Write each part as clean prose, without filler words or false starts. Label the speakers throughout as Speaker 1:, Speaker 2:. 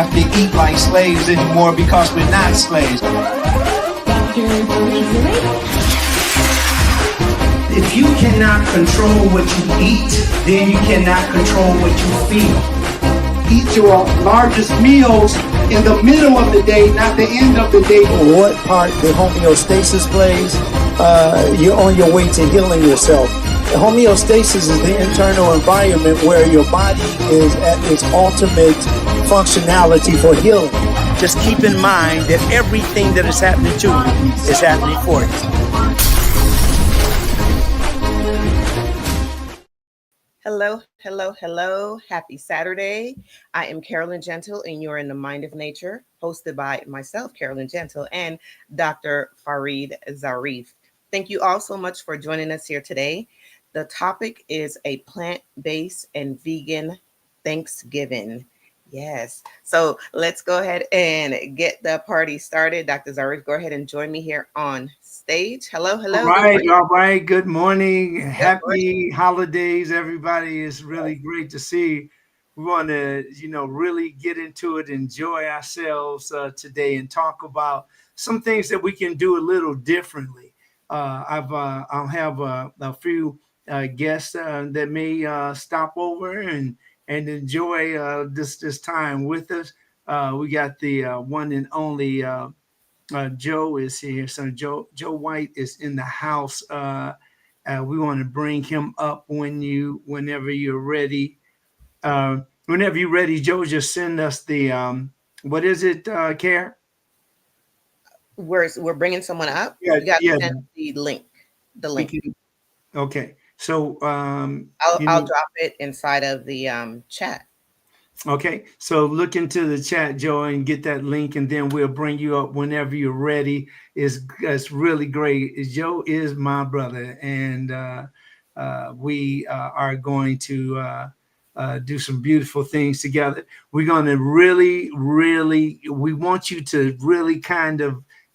Speaker 1: have to eat like slaves anymore because we're not slaves. If you cannot control what you eat, then you cannot control what you feel. Eat your largest meals in the middle of the day, not the end of the day.
Speaker 2: What part the homeostasis plays, you're on your way to healing yourself. The homeostasis is the internal environment where your body is at its ultimate functionality for healing. Just keep in mind that everything that is happening to you is happening for you.
Speaker 3: Hello, hello, hello. Happy Saturday. I am Carolyn Gentle, and you're in the Mind of Nature, hosted by myself, Carolyn Gentle, and Dr. Farid Zarif. Thank you all so much for joining us here today. The topic is a plant-based and vegan Thanksgiving. Yes. So let's go ahead and get the party started. Dr. Zarif, go ahead and join me here on stage. Hello, hello.
Speaker 4: All right. Good morning. Happy holidays, everybody. It's really great to see. We want to, really get into it, enjoy ourselves today, and talk about some things that we can do a little differently. I'll have a few guests that may stop over and enjoy this time with us. We got the one and only Joe is here. So Joe White is in the house. We want to bring him up whenever you're ready. Whenever you're ready, Joe, just send us the what is it, Care?
Speaker 3: We're bringing someone up.
Speaker 4: Yeah,
Speaker 3: you got to send the link.
Speaker 4: Okay. So
Speaker 3: I'll drop it inside of the chat.
Speaker 4: Okay, so look into the chat, Joe, and get that link, and then we'll bring you up whenever you're ready. It's really great. Joe is my brother, and we are going to do some beautiful things together. We're going to really, we want you to really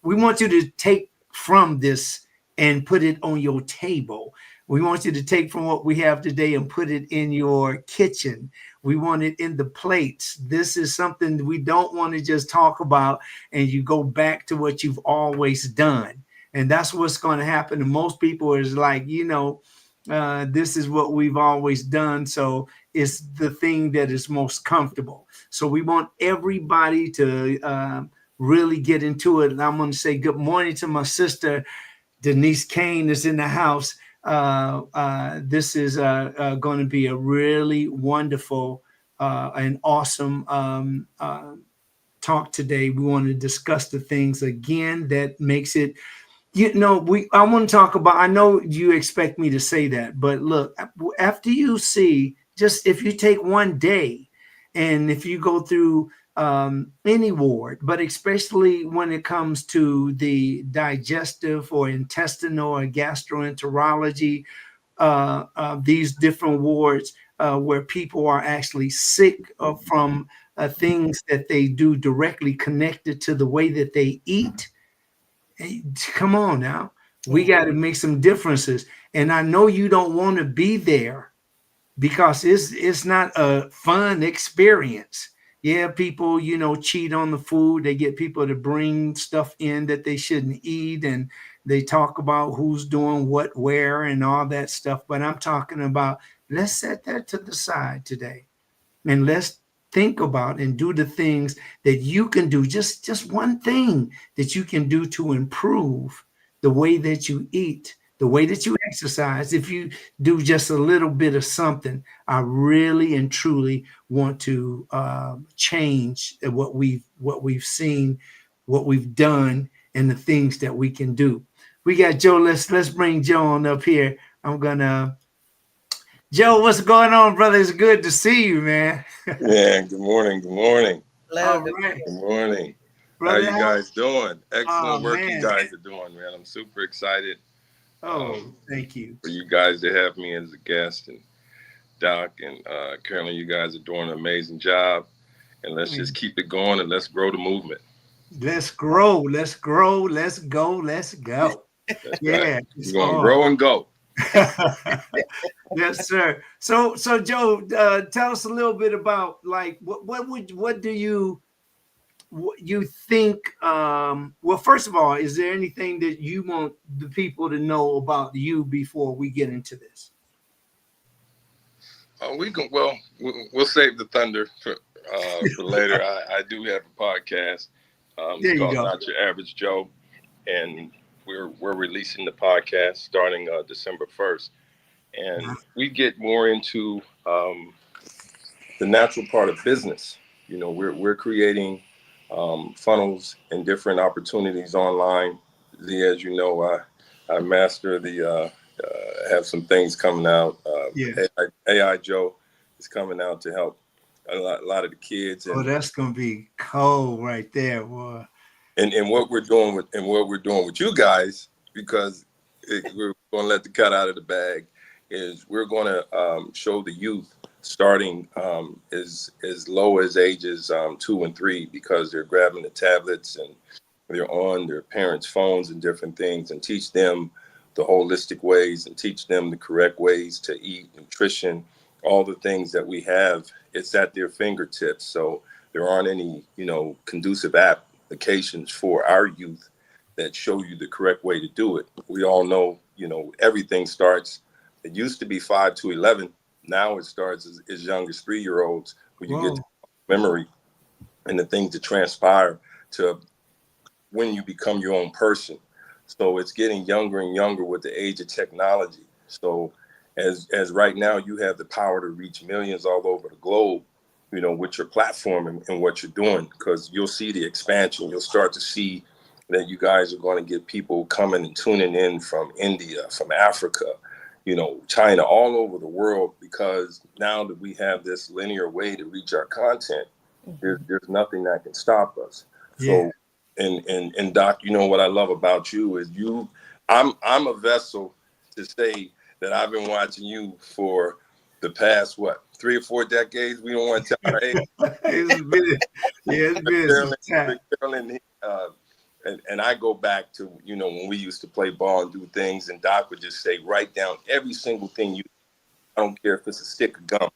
Speaker 4: we want you to take from this and put it on your table. We want you to take from what we have today and put it in your kitchen. We want it in the plates. This is something we don't want to just talk about and you go back to what you've always done. And that's what's going to happen to most people is like, this is what we've always done. So it's the thing that is most comfortable. So we want everybody to really get into it. And I'm going to say good morning to my sister, Denise Kane is in the house. This is going to be a really wonderful and awesome talk today. We want to discuss the things again that makes it, I want to talk about, I know you expect me to say that, but look, after you see, just if you take one day and if you go through any ward, but especially when it comes to the digestive or intestinal or gastroenterology, these different wards where people are actually sick from things that they do directly connected to the way that they eat. Hey, come on now, we got to make some differences. And I know you don't want to be there because it's not a fun experience. Yeah, people, cheat on the food. They get people to bring stuff in that they shouldn't eat. And they talk about who's doing what, where, and all that stuff. But I'm talking about, let's set that to the side today. And let's think about and do the things that you can do. Just one thing that you can do to improve the way that you eat, the way that you exercise. If you do just a little bit of something, I really and truly want to change what we've seen, what we've done, and the things that we can do. We got Joe. Let's bring Joe on up here. Joe, what's going on, brother? It's good to see you, man.
Speaker 5: Yeah, good morning. Good morning.
Speaker 3: Hello.
Speaker 4: Right.
Speaker 5: Good morning.
Speaker 4: Brother,
Speaker 5: how you guys doing? Excellent work
Speaker 4: man.
Speaker 5: you guys are doing, man. I'm super excited.
Speaker 4: Thank you.
Speaker 5: For you guys to have me as a guest. And Doc and Carolyn, you guys are doing an amazing job. And let's just keep it going and let's grow the movement.
Speaker 4: Let's grow. Let's go. Let's go.
Speaker 5: That's
Speaker 4: Yeah.
Speaker 5: right. We're going to grow and go.
Speaker 4: Yes, sir. So Joe, tell us a little bit about like what do you you think, well, first of all, is there anything that you want the people to know about you before we get into this?
Speaker 5: We'll save the thunder for later. I do have a podcast.
Speaker 4: There
Speaker 5: It's
Speaker 4: you
Speaker 5: called
Speaker 4: go.
Speaker 5: Not Your Average Joe, and we're releasing the podcast starting December 1st, and we get more into the natural part of business. You know, we're creating funnels and different opportunities online. As you know, I master the have some things coming out.
Speaker 4: Yeah.
Speaker 5: AI Joe is coming out to help a lot of the kids.
Speaker 4: Oh, that's gonna be cold right there, boy.
Speaker 5: And what we're doing with you guys, because we're going to let the cat out of the bag, is we're going to show the youth starting as low as ages 2 and 3, because they're grabbing the tablets and they're on their parents' phones and different things, and teach them the holistic ways and teach them the correct ways to eat, nutrition, all the things that we have. It's at their fingertips. So there aren't any, conducive applications for our youth that show you the correct way to do it. We all know, everything starts, it used to be 5 to 11. Now it starts as young as 3-year-olds, when you get to memory and the things that transpire to when you become your own person. So it's getting younger and younger with the age of technology. So as right now, you have the power to reach millions all over the globe, with your platform and what you're doing, because you'll see the expansion. You'll start to see that you guys are going to get people coming and tuning in from India, from Africa, China, all over the world, because now that we have this linear way to reach our content, there's nothing that can stop us. So, and Doc, what I love about you is I'm a vessel to say that I've been watching you for the past 3 or 4 decades. We don't want to tell our age.
Speaker 4: It's been
Speaker 5: Carolyn, and I go back to when we used to play ball and do things, and Doc would just say, write down every single thing you. I don't care if it's a stick of gum.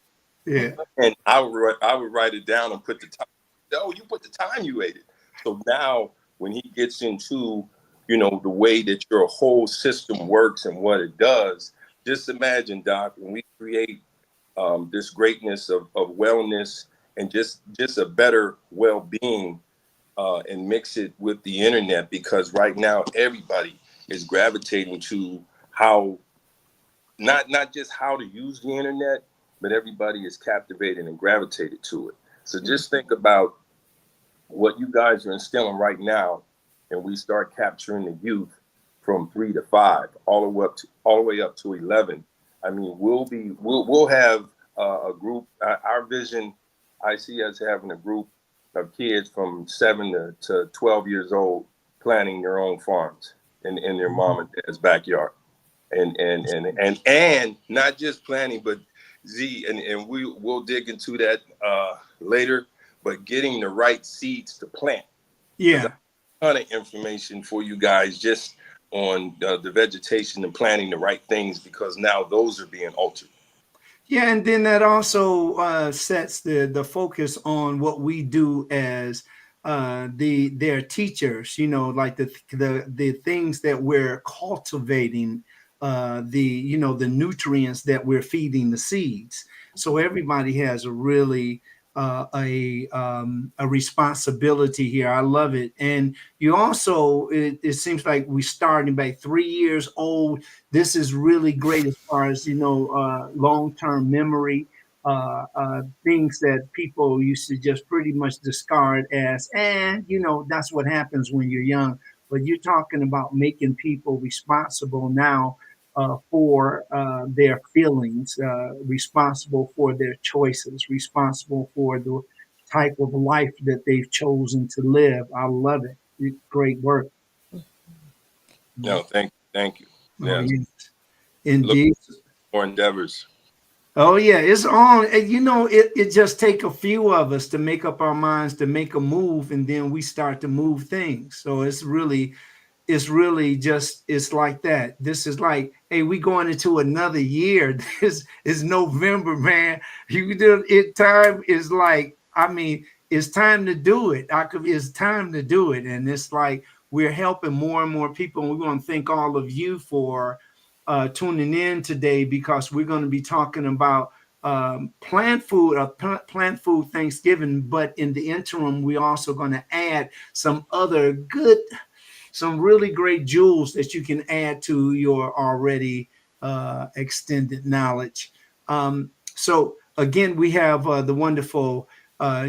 Speaker 4: Yeah.
Speaker 5: And I would write it down and put the time. Oh, you put the time you ate it. So now when he gets into the way that your whole system works and what it does, just imagine, Doc, when we create this greatness of wellness and just a better well-being, and mix it with the internet, because right now everybody is gravitating to how, not just how to use the internet, but everybody is captivated and gravitated to it. So just think about what you guys are instilling right now, and we start capturing the youth from 3 to 5, all the way up to 11. I mean, we'll have a group. Our vision, I see us having a group of kids from 7 to 12 years old planting their own farms in their mom and dad's backyard, and not just planting, but and we'll dig into that later, but getting the right seeds to plant.
Speaker 4: Yeah.
Speaker 5: A ton of information for you guys just on the vegetation and planting the right things, because now those are being altered.
Speaker 4: Yeah, and then that also sets the focus on what we do as their teachers. Like the things that we're cultivating, the nutrients that we're feeding the seeds. So everybody has a really a responsibility here. I love it. And you also, it seems like we starting by 3 years old. This is really great as far as, long-term memory, things that people used to just pretty much discard as, that's what happens when you're young. But you're talking about making people responsible now for their feelings, responsible for their choices, responsible for the type of life that they've chosen to live. I love it. Great work.
Speaker 5: No, thank you.
Speaker 4: Oh,
Speaker 5: Yes.
Speaker 4: yes. Indeed.
Speaker 5: More endeavors.
Speaker 4: Oh yeah, it's on. And it just take a few of us to make up our minds to make a move, and then we start to move things. So it's really just, it's like that. This is like, hey, we going into another year. This is November, man. Time is like, I mean, it's time to do it. It's time to do it. And it's like we're helping more and more people. And we want to thank all of you for tuning in today, because we're going to be talking about plant food Thanksgiving. But in the interim, we're also going to add some really great jewels that you can add to your already extended knowledge. So again, we have the wonderful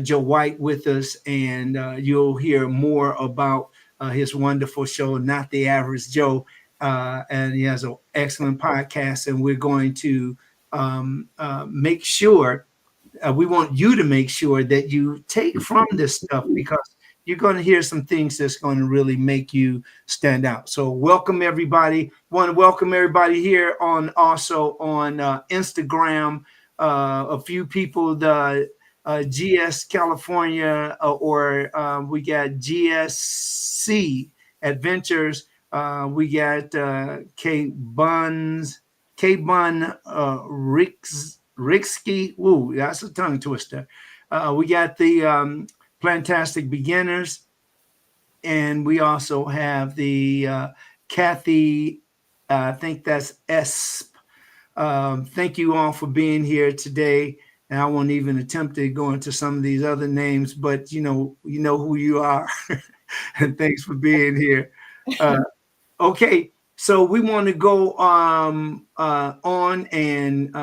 Speaker 4: Joe White with us, and you'll hear more about his wonderful show, Not the Average Joe. And he has an excellent podcast, and we're going to make sure, we want you to make sure that you take from this stuff, because you're going to hear some things that's going to really make you stand out. So welcome everybody. Want to welcome everybody here on Instagram. A few people, the GS California, or we got GSC Adventures. We got K Bun Ricksky. Ooh, that's a tongue twister. We got the Plantastic Beginners, and we also have the Kathy. I think that's S. Thank you all for being here today. And I won't even attempt to go into some of these other names, but you know who you are. And thanks for being here. Okay, so we want to go on, and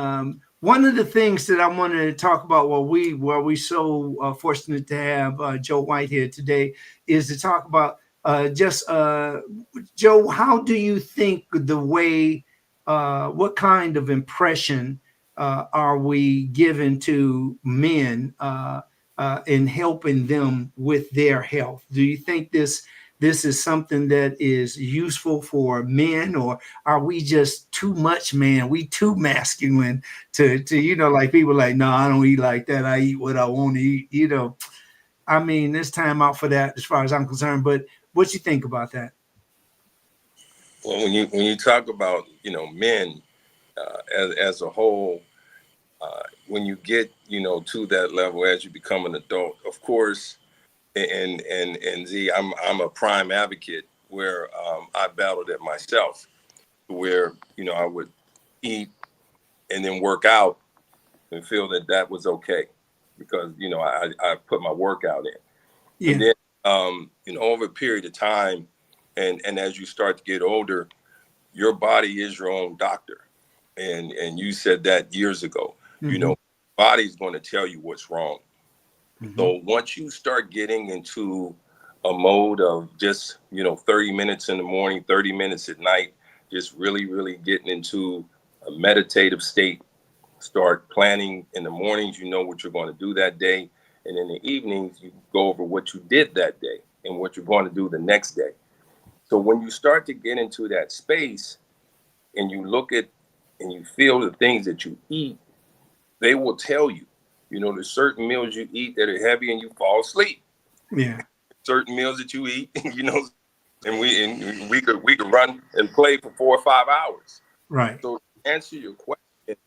Speaker 4: one of the things that I wanted to talk about while we so fortunate to have Joe White here today is to talk about Joe, how do you think what kind of impression are we given to men in helping them with their health? Do you think this is something that is useful for men, or are we just too much, man? We too masculine to like people like, no, I don't eat like that. I eat what I want to eat. I mean, there's time out for that as far as I'm concerned. But what you think about that?
Speaker 5: Well, when you talk about men as a whole, when you get to that level as you become an adult, of course. And Z, I'm a prime advocate where I battled it myself, where I would eat and then work out and feel that was okay because I put my workout in. Yeah. And then over a period of time, and as you start to get older, your body is your own doctor, and you said that years ago. Mm-hmm. Body's going to tell you what's wrong. Mm-hmm. So once you start getting into a mode of just, 30 minutes in the morning, 30 minutes at night, just really, really getting into a meditative state, start planning in the mornings, what you're going to do that day. And in the evenings, you go over what you did that day and what you're going to do the next day. So when you start to get into that space and you look at and you feel the things that you eat, they will tell you. There's certain meals you eat that are heavy and you fall asleep. Yeah. Certain meals that you eat, and we could run and play for 4 or 5 hours. Right. So to answer your question,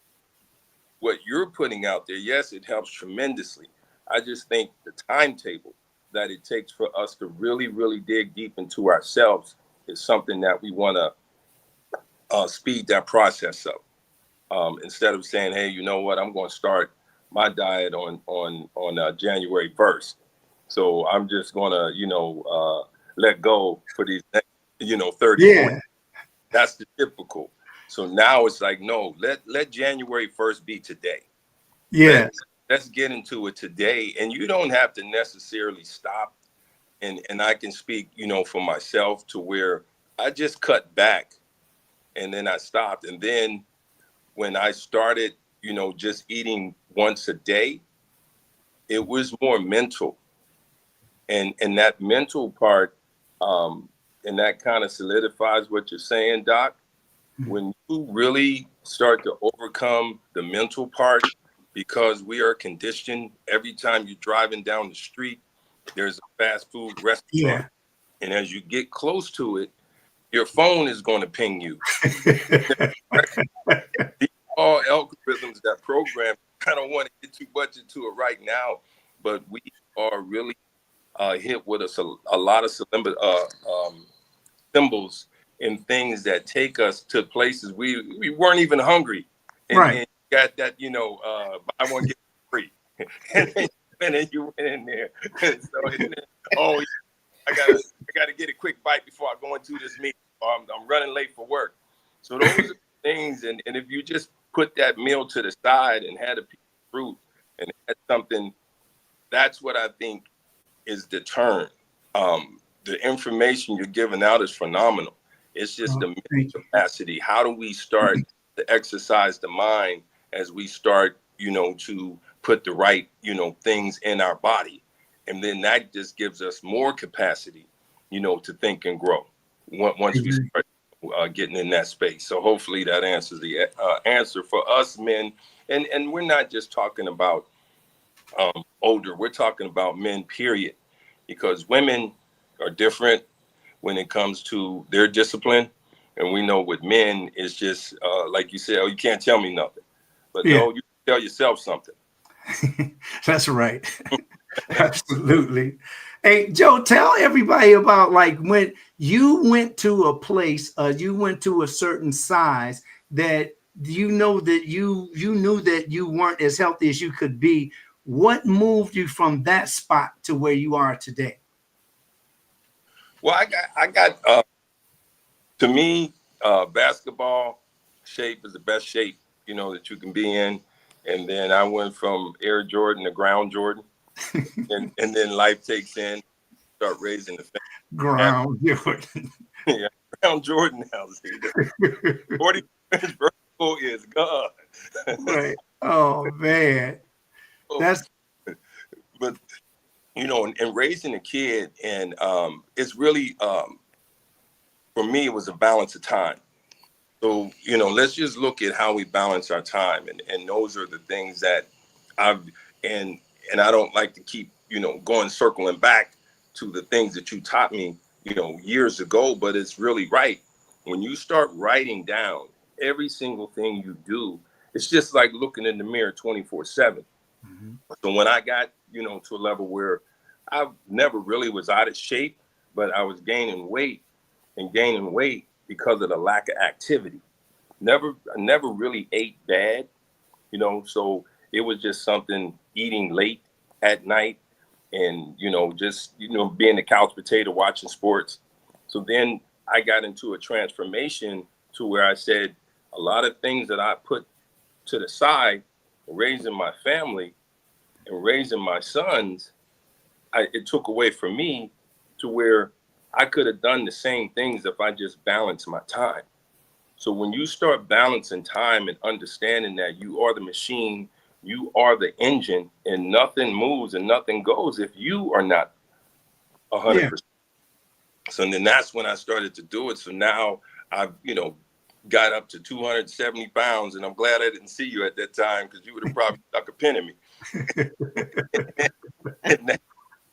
Speaker 5: what you're putting out there, yes, it helps tremendously. I just think the timetable that it takes for us to really, really dig deep into ourselves is something that we want to speed that process up. Instead of saying, hey, you know what, I'm going to start my diet on January 1st. So I'm just going to, let go for these next, 30, yeah. 40. That's the typical. So now it's like, no, let January 1st be today. Yeah. Let's get into it today. And you don't have to necessarily stop. And I can speak, for myself to where I just cut back and then I stopped. And then when I started, just eating once a day, it was more mental. And that mental part, and that kind of solidifies what you're saying, Doc. Mm-hmm. When you really start to overcome the mental part, because we are conditioned every time you're driving down the street, there's a fast food restaurant. Yeah. And as you get close to it, your phone is going to ping you. All algorithms that program, I don't want to get too much into it right now, but we are really hit with a lot of symbols and things that take us to places we weren't even hungry,
Speaker 4: Right.
Speaker 5: and got that, buy one get free, and then you went in there. So and then, oh, I gotta get a quick bite before I go into this meeting. I'm running late for work. So those are things, and if you just put that meal to the side and had a piece of fruit and had something, that's what I think is the turn. The information you're giving out is phenomenal. It's just the mental capacity. How do we start to exercise the mind as we start, to put the right, things in our body? And then that just gives us more capacity, to think and grow once we start getting in that space. So hopefully that answers the answer for us men. And we're not just talking about older, we're talking about men, period, because women are different when it comes to their discipline. And we know with men, it's just like you said, oh, you can't tell me nothing. But no, you can tell yourself something.
Speaker 4: That's right. Absolutely. Hey, Joe, tell everybody about like when you went to a place, you went to a certain size that that you knew that you weren't as healthy as you could be. What moved you from that spot to where you are today?
Speaker 5: Well, I got to me, basketball shape is the best shape, that you can be in. And then I went from Air Jordan to ground Jordan. and then life takes in, start raising the family.
Speaker 4: Ground Jordan.
Speaker 5: Yeah, ground Jordan now. See, 40 inch vertical is gone.
Speaker 4: Right. Oh man. That's
Speaker 5: but and raising a kid, and it's really for me, it was a balance of time. So, let's just look at how we balance our time. And those are the things that I've, and I don't like to keep, going circling back to the things that you taught me, years ago, but it's really right. When you start writing down every single thing you do, it's just like looking in the mirror 24/7. So when I got, to a level where I never really was out of shape, but I was gaining weight because of the lack of activity. I never really ate bad, so it was just something, eating late at night and, just, being the couch potato watching sports. So then I got into a transformation to where I said a lot of things that I put to the side, raising my family and raising my sons, it took away from me to where I could have done the same things if I just balanced my time. So when you start balancing time and understanding that you are the machine, you are the engine, and nothing moves and nothing goes if you are not 100%. So then that's when I started to do it. So now I've, got up to 270 pounds, and I'm glad I didn't see you at that time because you would have probably stuck a pin in me.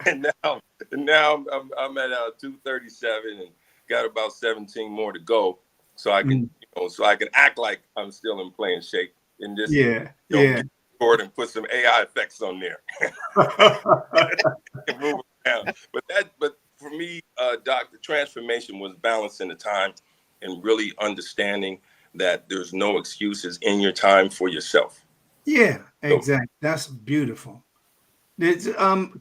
Speaker 5: and now I'm at 237 and got about 17 more to go. So I can, act like I'm still in playing shape and just get forward and put some AI effects on there and move around. But for me, Doc, the transformation was balancing the time and really understanding that there's no excuses in your time for yourself.
Speaker 4: Yeah, exactly. That's beautiful. It's,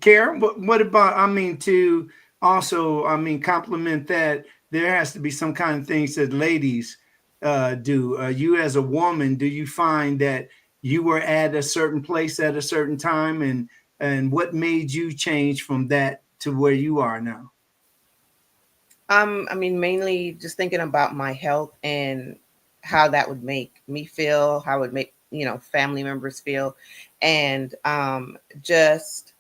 Speaker 4: Karen, what about, to also, compliment that there has to be some kind of things that ladies do. You as a woman, do you find that you were at a certain place at a certain time, and what made you change from that to where you are now?
Speaker 3: Mainly just thinking about my health and how that would make me feel, how it would make, family members feel, and just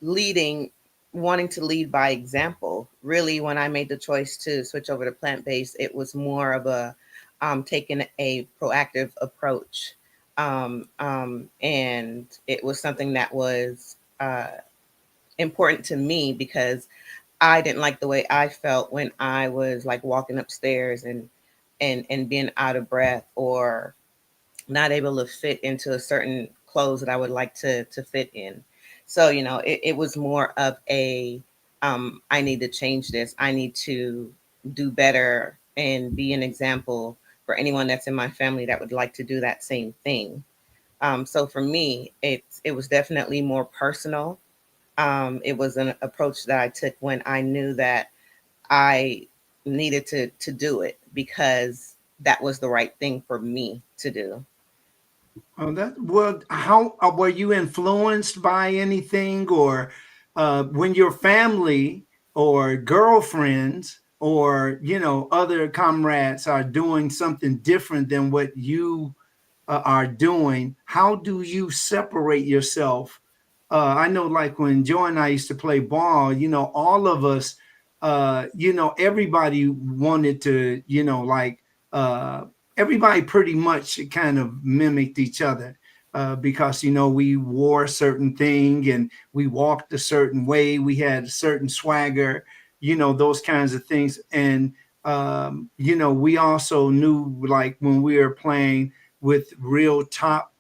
Speaker 3: wanting to lead by example. Really, when I made the choice to switch over to plant-based, it was more of a taking a proactive approach. And it was something that was important to me because I didn't like the way I felt when I was like walking upstairs and being out of breath or not able to fit into a certain clothes that I would like to fit in. So, it was more of a, I need to change this. I need to do better and be an example for anyone that's in my family that would like to do that same thing. So for me, it was definitely more personal. It was an approach that I took when I knew that I needed to do it because that was the right thing for me to do.
Speaker 4: That well, how were you influenced by anything, or when your family or girlfriends or other comrades are doing something different than what you are doing? How do you separate yourself? I know, like when Joe and I used to play ball, all of us, everybody wanted to, like. Everybody pretty much kind of mimicked each other because we wore a certain thing and we walked a certain way. We had a certain swagger, those kinds of things. And we also knew, like when we were playing with real top,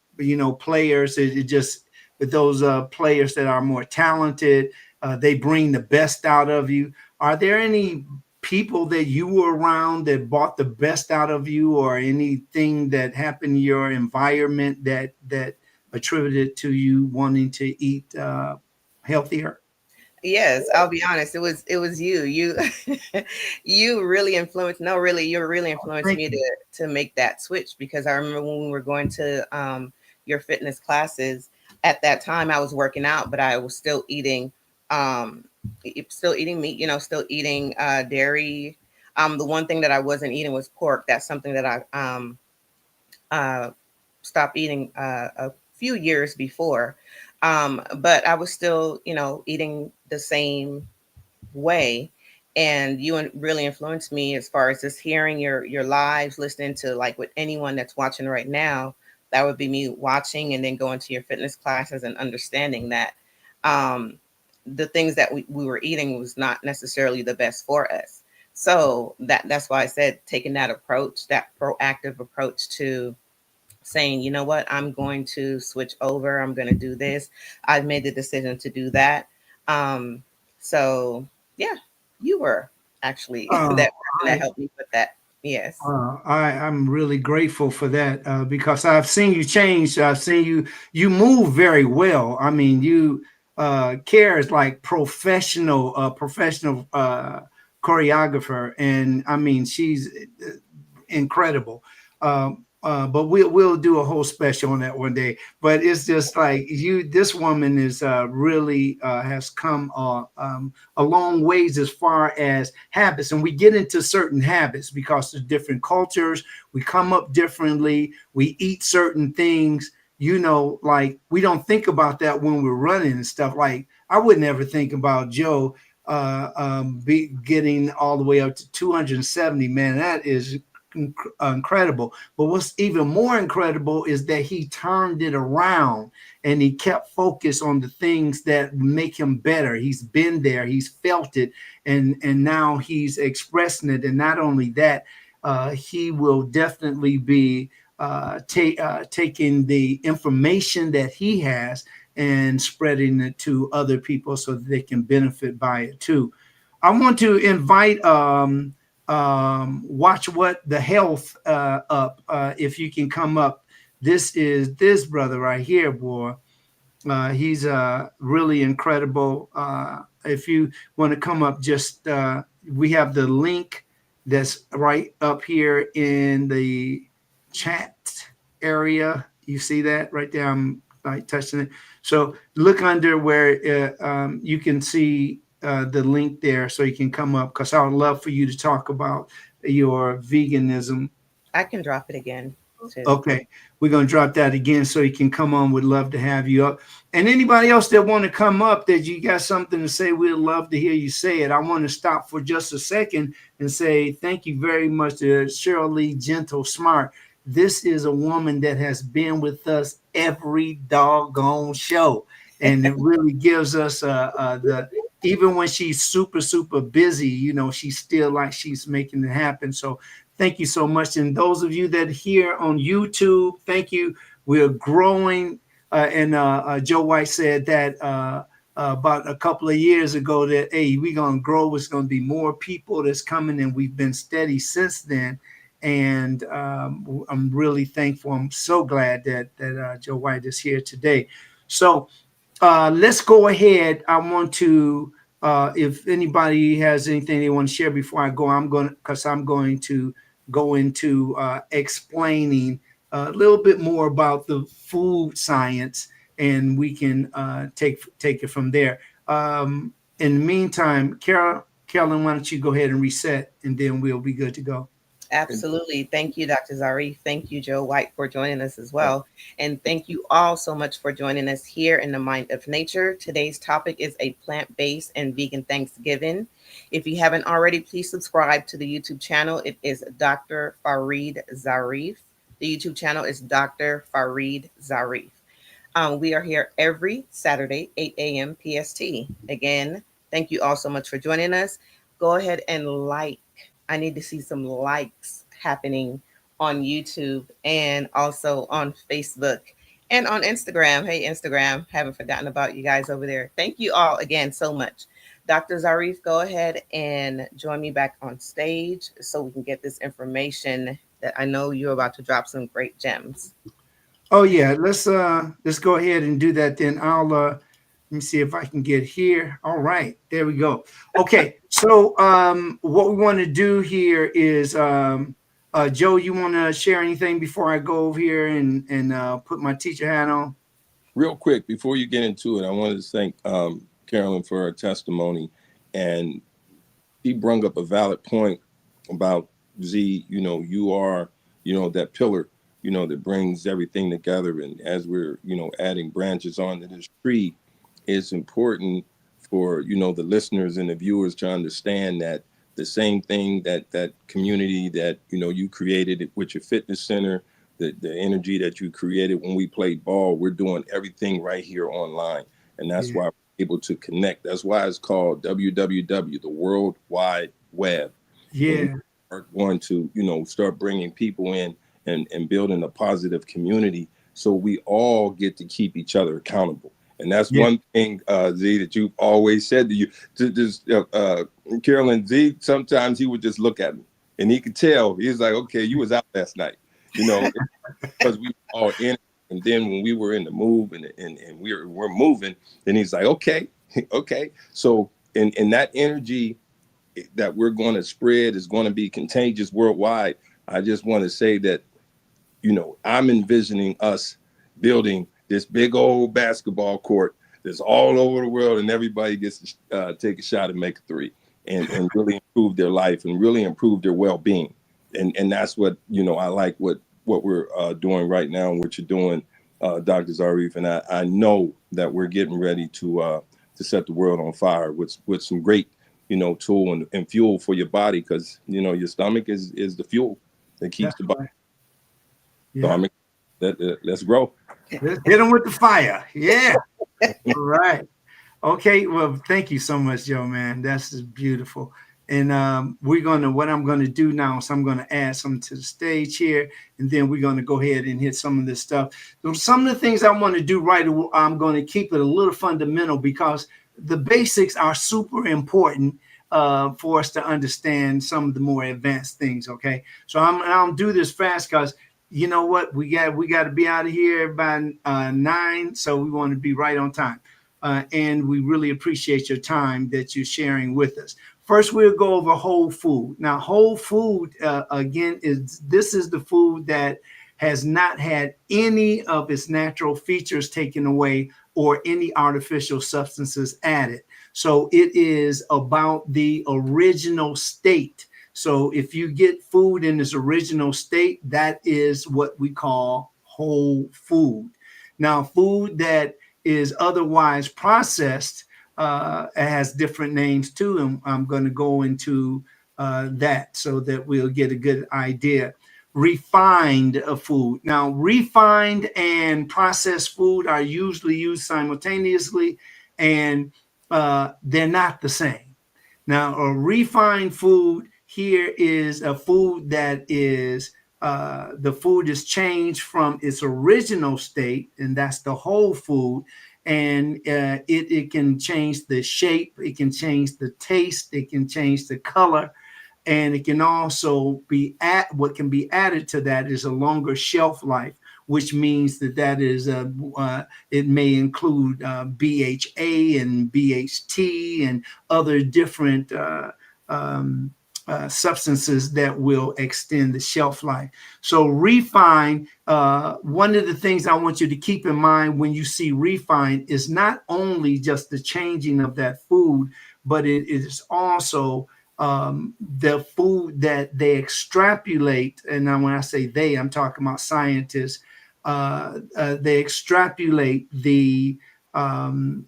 Speaker 4: players, it just with those players that are more talented, they bring the best out of you. Are there any people that you were around that brought the best out of you, or anything that happened in your environment that attributed to you wanting to eat healthier?
Speaker 3: Yes, I'll be honest. It was you. You you really influenced. No, really, you really influenced
Speaker 4: Thank
Speaker 3: me
Speaker 4: you.
Speaker 3: to make that switch because I remember when we were going to your fitness classes. At that time, I was working out, but I was still eating still eating meat. Still eating dairy. The one thing that I wasn't eating was pork. That's something that I uh stopped eating a few years before. But I was still, eating the same way. And you really influenced me as far as just hearing your lives, listening to like with anyone that's watching right now. That would be me watching and then going to your fitness classes and understanding that um, the things that we were eating was not necessarily the best for us. So that's why I said taking that approach, that proactive approach to saying, you know what, I'm going to switch over. I'm going to do this. I've made the decision to do that. Um, so yeah, you were actually
Speaker 4: Uh,
Speaker 3: that person that
Speaker 4: I,
Speaker 3: helped me with that. Yes.
Speaker 4: I'm really grateful for that because I've seen you change. I've seen you move very well. I mean, you Care is like professional choreographer, and I mean she's incredible. But we'll do a whole special on that one day. But it's just like this woman is really has come a long ways as far as habits, and we get into certain habits because of different cultures. We come up differently. We eat certain things. Like we don't think about that when we're running and stuff. Like I would never think about Joe be getting all the way up to 270. Man, that is incredible. But what's even more incredible is that he turned it around and he kept focused on the things that make him better. He's been there, he's felt it, and now he's expressing it. And not only that, he will definitely be taking the information that he has and spreading it to other people so that they can benefit by it too. I want to invite watch what the health up if you can come up. This is this brother right here, boy. He's really incredible. If you want to come up, just we have the link that's right up here in the chat area. You see that right there? I'm like touching it. So look under where you can see the link there, so you can come up because I would love for you to talk about your veganism.
Speaker 3: I can drop it again too.
Speaker 4: Okay, we're gonna drop that again so you can come on. Would love to have you up. And anybody else that want to come up, that you got something to say, we'd love to hear you say it. I want to stop for just a second and say thank you very much to Shirley Gentle Smart. This is a woman that has been with us every doggone show, and it really gives us the even when she's super busy, she's still like she's making it happen. So thank you so much. And those of you that here on YouTube, thank you. We're growing Joe White said that about a couple of years ago that, hey, we're going to grow. It's going to be more people that's coming, and we've been steady since then. And I'm really thankful. I'm so glad that Joe White is here today. So let's go ahead. I want to, if anybody has anything they want to share before I go, I'm going to go into explaining a little bit more about the food science, and we can take it from there. In the meantime, Carolyn, why don't you go ahead and reset, and then we'll be good to go.
Speaker 3: Absolutely. Thank you, Dr. Zarif. Thank you, Joe White, for joining us as well. And thank you all so much for joining us here in the Mind of Nature. Today's topic is a plant-based and vegan Thanksgiving. If you haven't already, please subscribe to the YouTube channel. It is Dr. Farid Zarif. The YouTube channel is Dr. Farid Zarif. We are here every Saturday, 8 a.m. PST. Again, thank you all so much for joining us. Go ahead and like. I need to see some likes happening on YouTube and also on Facebook and on Instagram. Hey, Instagram, haven't forgotten about you guys over there. Thank you all again so much. Dr. Zarif, go ahead and join me back on stage so we can get this information that I know you're about to drop some great gems.
Speaker 4: Oh yeah, let's go ahead and do that then. I'll let me see if I can get here. All right, there we go. Okay, so what we want to do here is Joe, you want to share anything before I go over here and put my teacher hat on?
Speaker 5: Real quick, before you get into it, I wanted to thank Carolyn for her testimony, and she brought up a valid point about Z. You are, that pillar, that brings everything together. And as we're, adding branches onto this tree, it's important for, the listeners and the viewers to understand that the same thing that community that, you created with your fitness center, the energy that you created when we played ball, we're doing everything right here online. And that's why we're able to connect. That's why it's called WWW, the World Wide Web.
Speaker 4: Yeah.
Speaker 5: Are going to, start bringing people in and building a positive community so we all get to keep each other accountable. And that's one thing, Z, that you've always said to you. Carolyn, Z, sometimes he would just look at me and he could tell. He's like, okay, you was out last night, because we were all in it. And then when we were in the move and we're moving, then he's like, okay. So in that energy that we're going to spread is going to be contagious worldwide. I just want to say that, I'm envisioning us building this big old basketball court that's all over the world, and everybody gets to take a shot and make a three and really improve their life and really improve their well-being. And that's what, I like what we're doing right now and what you're doing, Dr. Zarif. And I know that we're getting ready to set the world on fire with some great, tool and fuel for your body, because, your stomach is the fuel that keeps the body. Yeah. So let's grow.
Speaker 4: Let's hit them with the fire. Yeah. All right. Okay. Well, thank you so much, Joe, man. That's just beautiful. And what I'm going to do now is I'm going to add something to the stage here, and then we're going to go ahead and hit some of this stuff. Some of the things I want to do right, I'm going to keep it a little fundamental because the basics are super important for us to understand some of the more advanced things. Okay. So I'll do this fast because you know what? We got to be out of here by 9. So we want to be right on time. And we really appreciate your time that you're sharing with us. First, we'll go over whole food. Now, whole food, again, is the food that has not had any of its natural features taken away or any artificial substances added. So it is about the original state. So if you get food in its original state, that is what we call whole food. Now, food that is otherwise processed has different names too, and I'm going to go into that so that we'll get a good idea. Refined food. Now, refined and processed food are usually used simultaneously, and they're not the same. Now, a refined food here is a food that is the food is changed from its original state, and that's the whole food. And it can change the shape, it can change the taste, it can change the color, and it can also be what can be added to that is a longer shelf life, which means that is it may include BHA and BHT and other different substances that will extend the shelf life. So refined, one of the things I want you to keep in mind when you see refined is not only just the changing of that food, but it is also the food that they extrapolate. And now when I say they, I'm talking about scientists. They extrapolate the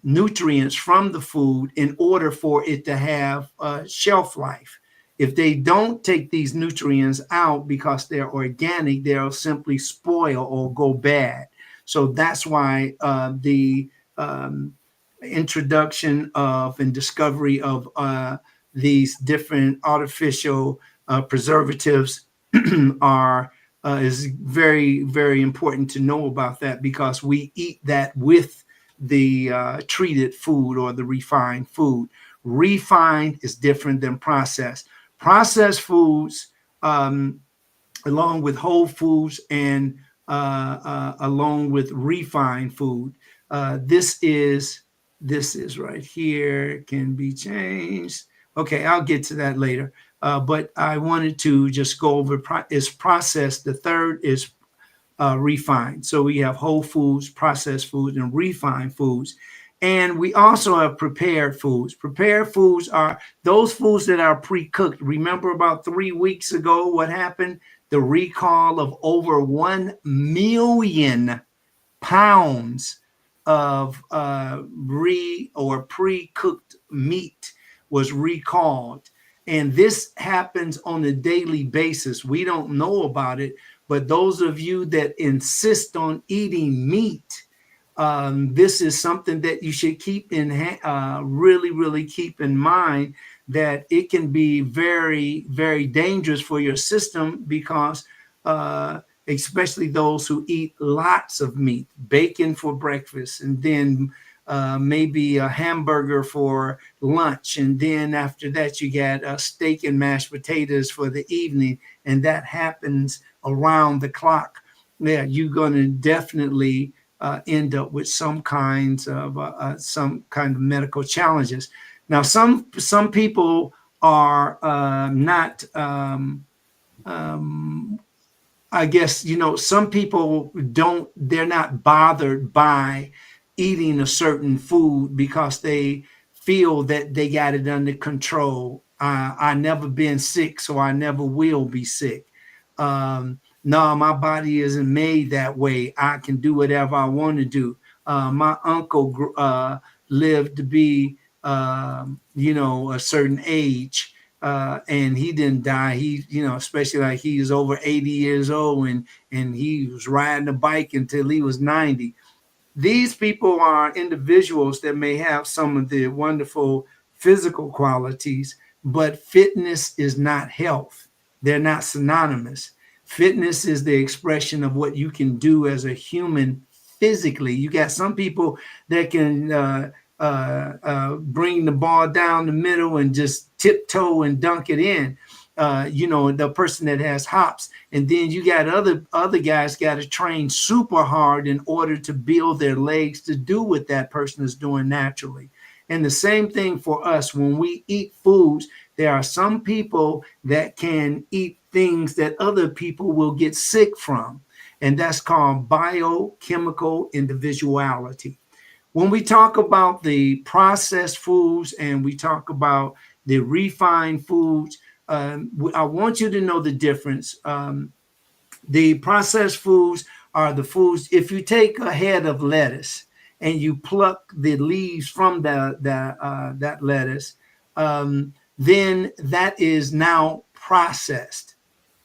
Speaker 4: nutrients from the food in order for it to have a shelf life. If they don't take these nutrients out because they're organic, they'll simply spoil or go bad. So that's why the introduction of and discovery of these different artificial preservatives are is very, very important to know about that, because we eat that with the treated food or the refined food. Refined is different than processed. Processed foods, along with whole foods and along with refined food, this is right here, can be changed. Okay, I'll get to that later. But I wanted to just go over is processed. The third is refined. So we have whole foods, processed foods, and refined foods. And we also have prepared foods. Prepared foods are those foods that are pre-cooked. Remember about 3 weeks ago what happened? The recall of over 1 million pounds of pre-cooked meat was recalled. And this happens on a daily basis. We don't know about it, but those of you that insist on eating meat, this is something that you should keep in really keep in mind, that it can be very, very dangerous for your system, because especially those who eat lots of meat, bacon for breakfast, and then maybe a hamburger for lunch, and then after that you get a steak and mashed potatoes for the evening, and that happens around the clock. Yeah, you're going to definitely end up with some kinds of medical challenges. Now, some people are not. I guess, some people they're not bothered by eating a certain food because they feel that they got it under control. I never been sick, so I never will be sick. No, my body isn't made that way. I can do whatever I want to do. My uncle lived to be, a certain age. And he didn't die. He, especially like he was over 80 years old, and he was riding a bike until he was 90. These people are individuals that may have some of the wonderful physical qualities, but fitness is not health. They're not synonymous. Fitness is the expression of what you can do as a human physically. You got some people that can bring the ball down the middle and just tiptoe and dunk it in. The person that has hops, and then you got other guys got to train super hard in order to build their legs to do what that person is doing naturally. And the same thing for us. When we eat foods, there are some people that can eat things that other people will get sick from, and that's called biochemical individuality. When we talk about the processed foods and we talk about the refined foods, I want you to know the difference. The processed foods are the foods. If you take a head of lettuce and you pluck the leaves from that lettuce, then that is now processed.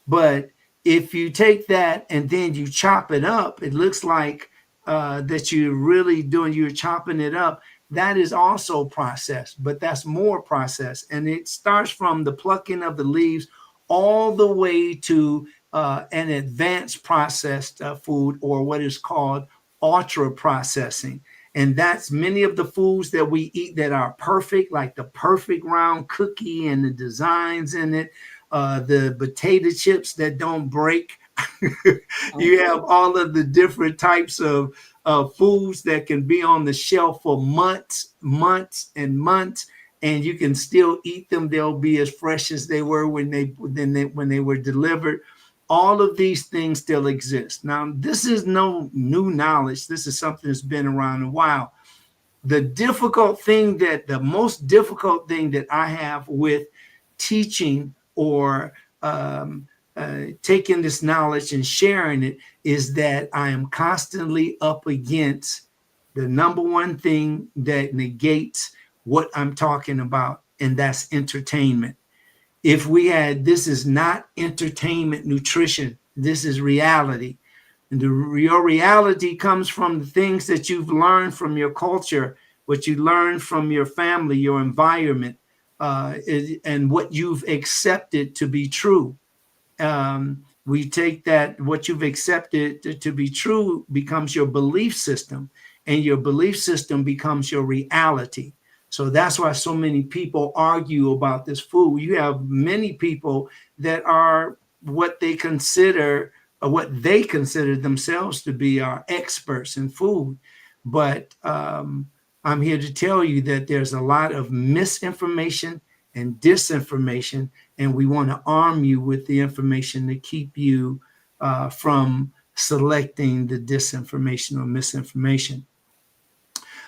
Speaker 4: But if you take that and then you chop it up, it looks like that you're chopping it up. That is also processed, but that's more processed. And it starts from the plucking of the leaves all the way to an advanced processed food, or what is called ultra processing. And that's many of the foods that we eat that are perfect, like the perfect round cookie and the designs in it, the potato chips that don't break. You have all of the different types of foods that can be on the shelf for months, months, and months, and you can still eat them. They'll be as fresh as they were when they were delivered. All of these things still exist. Now, this is no new knowledge. This is something that's been around a while. The most difficult thing that I have with teaching or taking this knowledge and sharing it is that I am constantly up against the number one thing that negates what I'm talking about, and that's entertainment. If we had, this is not entertainment nutrition, this is reality. And your reality comes from the things that you've learned from your culture, what you learned from your family, your environment, and what you've accepted to be true. We take that, what you've accepted to be true becomes your belief system, and your belief system becomes your reality. So that's why so many people argue about this food. You have many people that are what they consider themselves to be are experts in food. But I'm here to tell you that there's a lot of misinformation and disinformation, and we want to arm you with the information to keep you from selecting the disinformation or misinformation.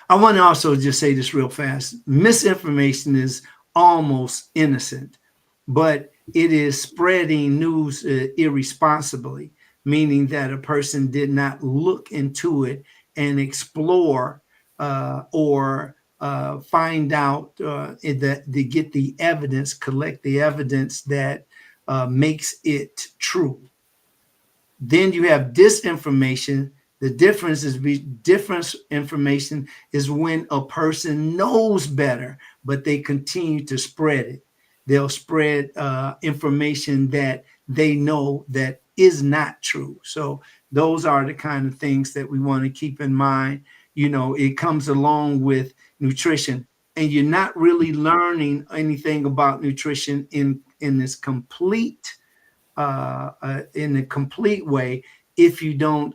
Speaker 4: I want to also just say this real fast. Misinformation is almost innocent, but it is spreading news irresponsibly, meaning that a person did not look into it and explore or find out that they get the evidence, collect the evidence that makes it true. Then you have disinformation. The difference is different information is when a person knows better, but they continue to spread it. They'll spread information that they know that is not true. So those are the kind of things that we want to keep in mind. You know, it comes along with nutrition, and you're not really learning anything about nutrition in this complete in a complete way if you don't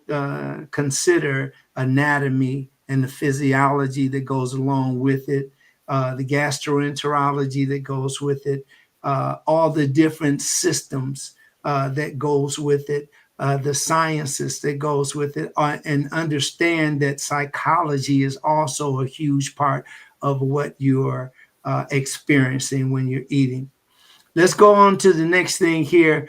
Speaker 4: consider anatomy and the physiology that goes along with it, the gastroenterology that goes with it, all the different systems that goes with it, the sciences that goes with it, and understand that psychology is also a huge part of what you're experiencing when you're eating. Let's go on to the next thing here.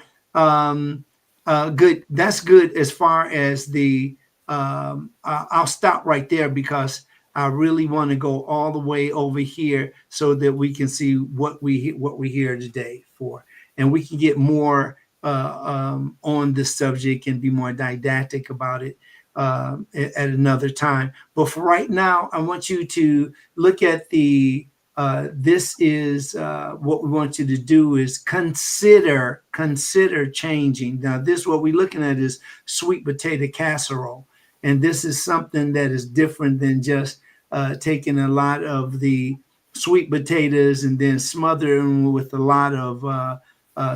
Speaker 4: Good. That's good as far as the. I'll stop right there because I really want to go all the way over here so that we can see what we're here today for, and we can get more on this subject and be more didactic about it at another time. But for right now, I want you to look at the. This is what we want you to do is consider changing. Now, this what we're looking at is sweet potato casserole, and this is something that is different than just taking a lot of the sweet potatoes and then smothering them with a lot of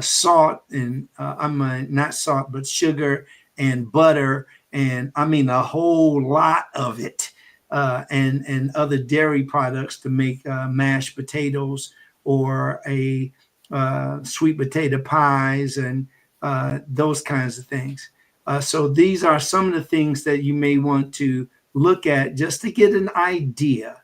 Speaker 4: salt and not salt but sugar and butter, and I mean a whole lot of it. And other dairy products to make mashed potatoes or a sweet potato pies and those kinds of things. So these are some of the things that you may want to look at just to get an idea.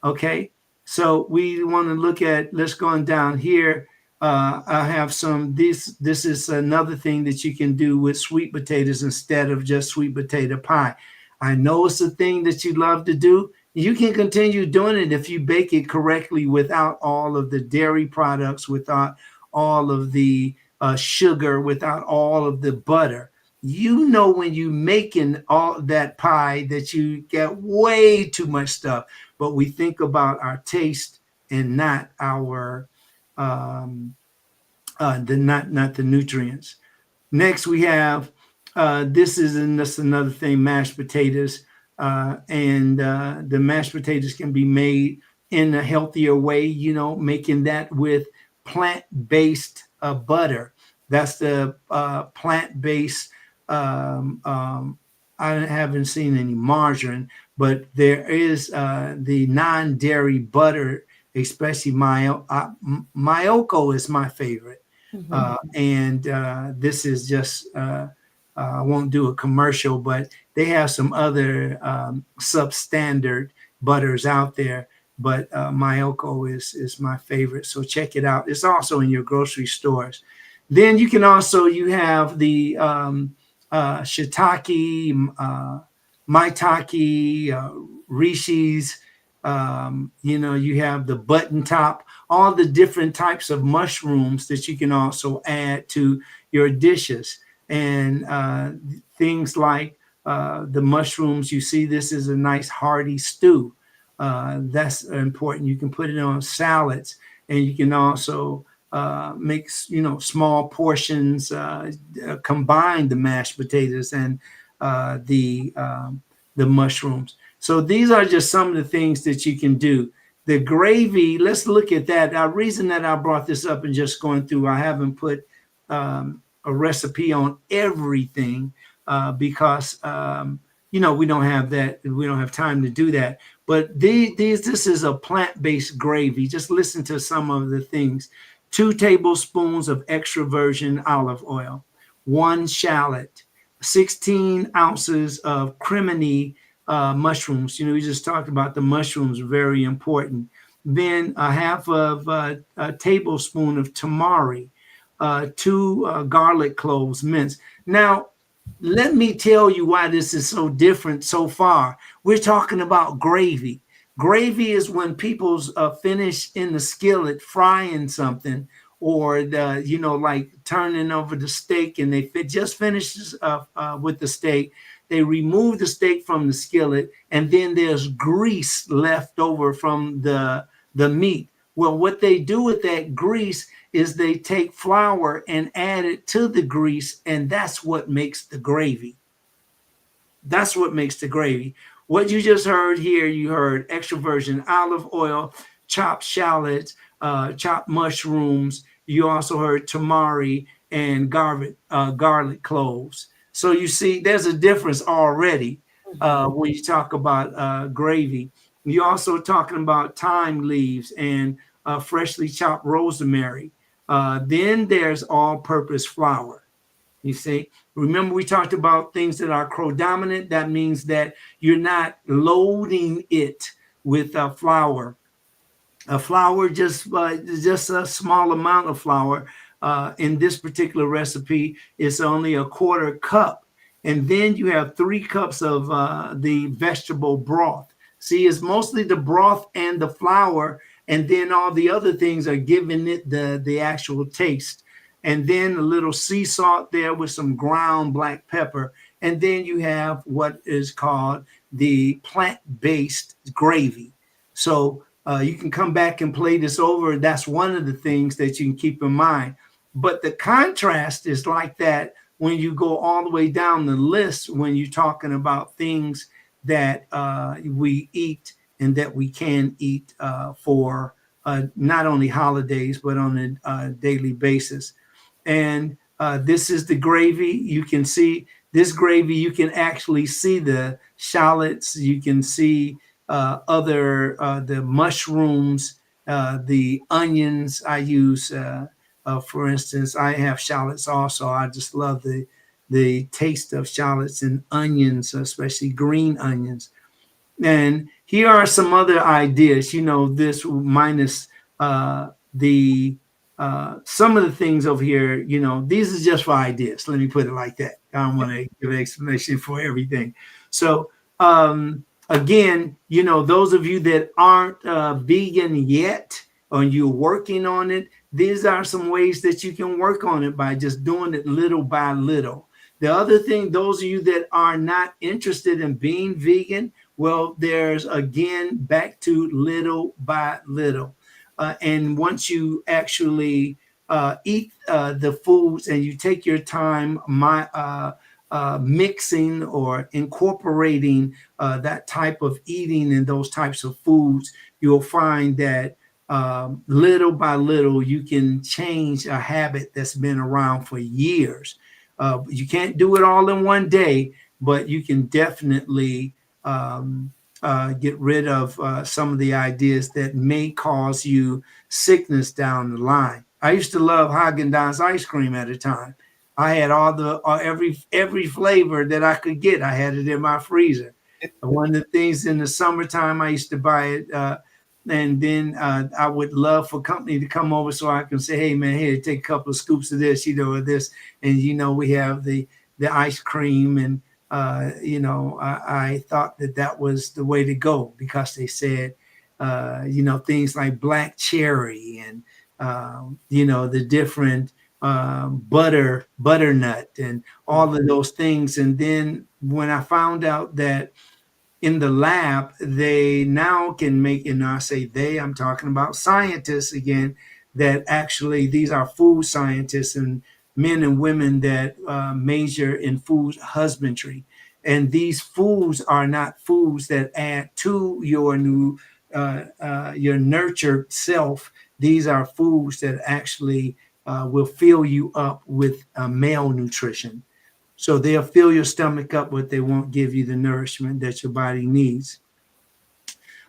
Speaker 4: Okay, so we want to look at, let's go on down here. I have some, this is another thing that you can do with sweet potatoes instead of just sweet potato pie. I know it's a thing that you love to do. You can continue doing it if you bake it correctly without all of the dairy products, without all of the sugar, without all of the butter. You know when you making all that pie that you get way too much stuff, but we think about our taste and not our not the nutrients. Next, we have this is another thing, mashed potatoes. And the mashed potatoes can be made in a healthier way, you know, making that with plant-based butter. That's the plant-based. I haven't seen any margarine, but there is the non-dairy butter, especially Mayoko is my favorite. And this is just, I won't do a commercial, but they have some other substandard butters out there. But Mayoko is my favorite. So check it out. It's also in your grocery stores. Then you can also, you have the shiitake, maitake, rishis. You know, you have the button top, all the different types of mushrooms that you can also add to your dishes. And things like the mushrooms, you see this is a nice hearty stew. That's important. You can put it on salads, and you can also make, you know, small portions, combine the mashed potatoes and the mushrooms. So these are just some of the things that you can do. The gravy, let's look at that. The reason that I brought this up and just going through, I haven't put a recipe on everything because you know, we don't have that. We don't have time to do that. But this is a plant-based gravy. Just listen to some of the things. 2 tablespoons of extra virgin olive oil, 1 shallot, 16 ounces of crimini mushrooms. You know, we just talked about the mushrooms, very important. Then a half of a tablespoon of tamari, 2 garlic cloves minced. Now, let me tell you why this is so different so far. We're talking about gravy. Gravy is when people's finish in the skillet frying something, or the, you know, like turning over the steak, and they just finished with the steak. They remove the steak from the skillet, and then there's grease left over from the meat. Well, what they do with that grease is they take flour and add it to the grease, and that's what makes the gravy. That's what makes the gravy. What you just heard here, you heard extra virgin olive oil, chopped shallots, chopped mushrooms. You also heard tamari and garlic cloves. So you see, there's a difference already when you talk about gravy. You're also talking about thyme leaves and freshly chopped rosemary. Then there's all-purpose flour. You see, remember we talked about things that are crodominant. That means that you're not loading it with flour. A flour, just a small amount of flour. In this particular recipe, it's only a 1/4 cup. And then you have 3 cups of the vegetable broth. See, it's mostly the broth and the flour, and then all the other things are giving it the actual taste. And then a little sea salt there with some ground black pepper. And then you have what is called the plant-based gravy. So you can come back and play this over. That's one of the things that you can keep in mind. But the contrast is like that when you go all the way down the list, when you're talking about things that we eat and that we can eat for not only holidays, but on a daily basis. And this is the gravy. You can see this gravy. You can actually see the shallots. You can see the mushrooms, the onions. I use, for instance, I have shallots also. I just love the taste of shallots and onions, especially green onions. And here are some other ideas. You know, this minus the some of the things over here, you know, these are just for ideas. Let me put it like that. I don't want to give an explanation for everything. So again, you know, those of you that aren't vegan yet, or you're working on it, these are some ways that you can work on it by just doing it little by little. The other thing, those of you that are not interested in being vegan, well, there's again back to little by little. And once you actually eat the foods and you take your time mixing or incorporating that type of eating and those types of foods, you'll find that little by little you can change a habit that's been around for years. You can't do it all in one day, but you can definitely get rid of some of the ideas that may cause you sickness down the line. I used to love Haagen-Dazs ice cream at a time. I had all the every flavor that I could get. I had it in my freezer. One of the things in the summertime, I used to buy it, and then I would love for company to come over so I can say, "Hey, man, here, take a couple of scoops of this, of this," and we have the ice cream, and I thought that was the way to go because they said, things like black cherry and the different butternut and all of those things. And then when I found out that in the lab, they now can make, and I say they, I'm talking about scientists again, that actually these are food scientists and men and women that major in food husbandry. And these foods are not foods that add to your your nurtured self. These are foods that actually will fill you up with malnutrition. So they'll fill your stomach up, but they won't give you the nourishment that your body needs.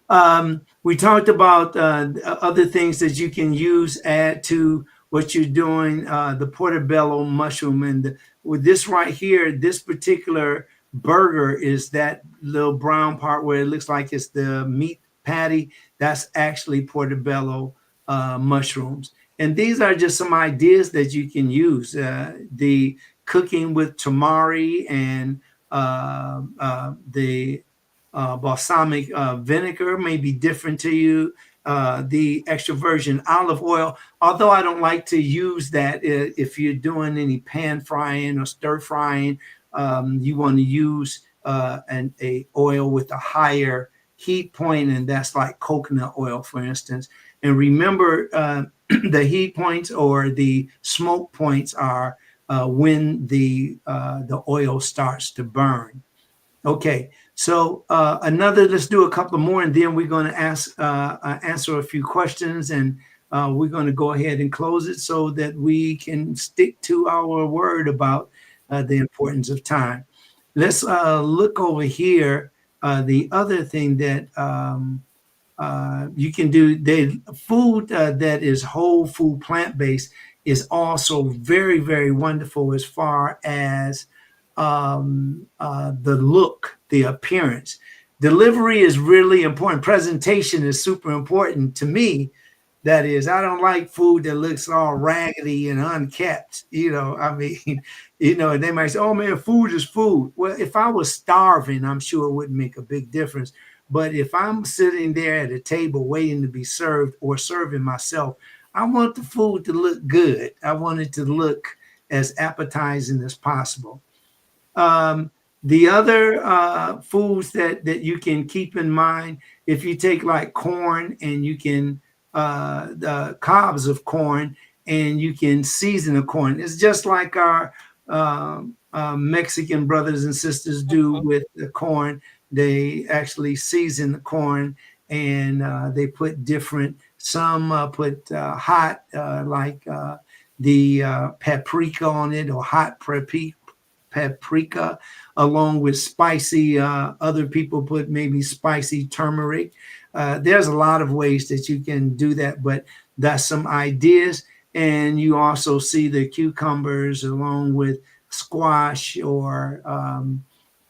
Speaker 4: We talked about other things that you can use, add to what you're doing, the portobello mushroom. And with this right here, this particular burger is that little brown part where it looks like it's the meat patty. That's actually portobello mushrooms. And these are just some ideas that you can use. The cooking with tamari and the balsamic vinegar may be different to you. The extra virgin olive oil, although I don't like to use that if you're doing any pan frying or stir frying, you want to use a oil with a higher heat point, and that's like coconut oil, for instance. And remember, the heat points or the smoke points are when the oil starts to burn. Okay, so let's do a couple more, and then we're going to answer a few questions, and we're going to go ahead and close it so that we can stick to our word about the importance of time. Let's look over here. The other thing that you can do, food that is whole food, plant-based is also very, very wonderful as far as the look, the appearance. Delivery is really important. Presentation is super important to me. That is, I don't like food that looks all raggedy and unkept. And they might say, "Oh man, food is food." Well, if I was starving, I'm sure it wouldn't make a big difference. But if I'm sitting there at a table waiting to be served or serving myself, I want the food to look good. I want it to look as appetizing as possible. The other foods that you can keep in mind, if you take like corn and you can the cobs of corn and you can season the corn. It's just like our Mexican brothers and sisters do with the corn. They actually season the corn and they put different, some put hot like the paprika on it, or hot paprika, along with spicy. Other people put maybe spicy turmeric. There's a lot of ways that you can do that, but that's some ideas. And you also see the cucumbers along with squash or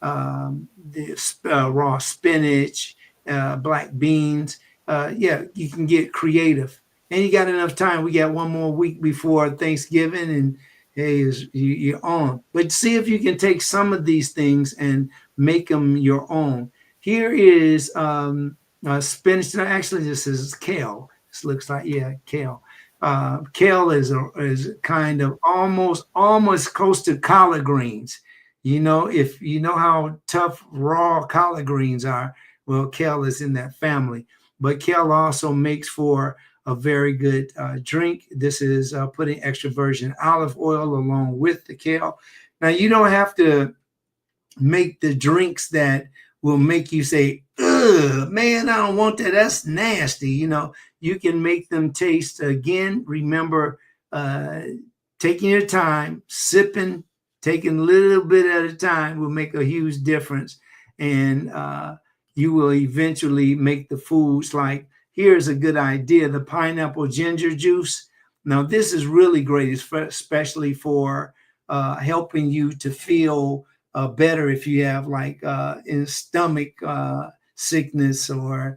Speaker 4: the raw spinach, black beans. You can get creative. And you got enough time. We got one more week before Thanksgiving, and hey, you're on. But see if you can take some of these things and make them your own. Here is spinach. Actually, this is kale. This looks like, kale. Kale is kind of almost close to collard greens. If you know how tough raw collard greens are, well, kale is in that family. But kale also makes for a very good drink. This is putting extra virgin olive oil along with the kale. Now, you don't have to make the drinks that will make you say, ugh, man, I don't want that. That's nasty. You know, you can make them taste. Again, remember, taking your time, sipping, taking a little bit at a time will make a huge difference. And you will eventually make the foods like, here's a good idea, the pineapple ginger juice. Now, this is really great, especially for helping you to feel better if you have like in stomach sickness, or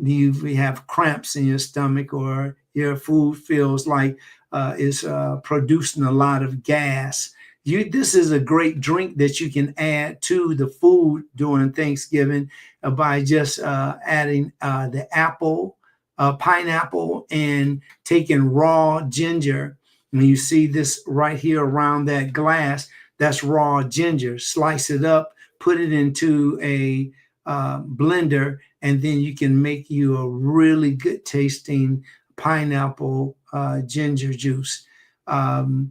Speaker 4: you have cramps in your stomach, or your food feels like is producing a lot of gas. This is a great drink that you can add to the food during Thanksgiving by just adding the pineapple, and taking raw ginger. And you see this right here around that glass, that's raw ginger. Slice it up, put it into a blender, and then you can make you a really good tasting pineapple ginger juice. Now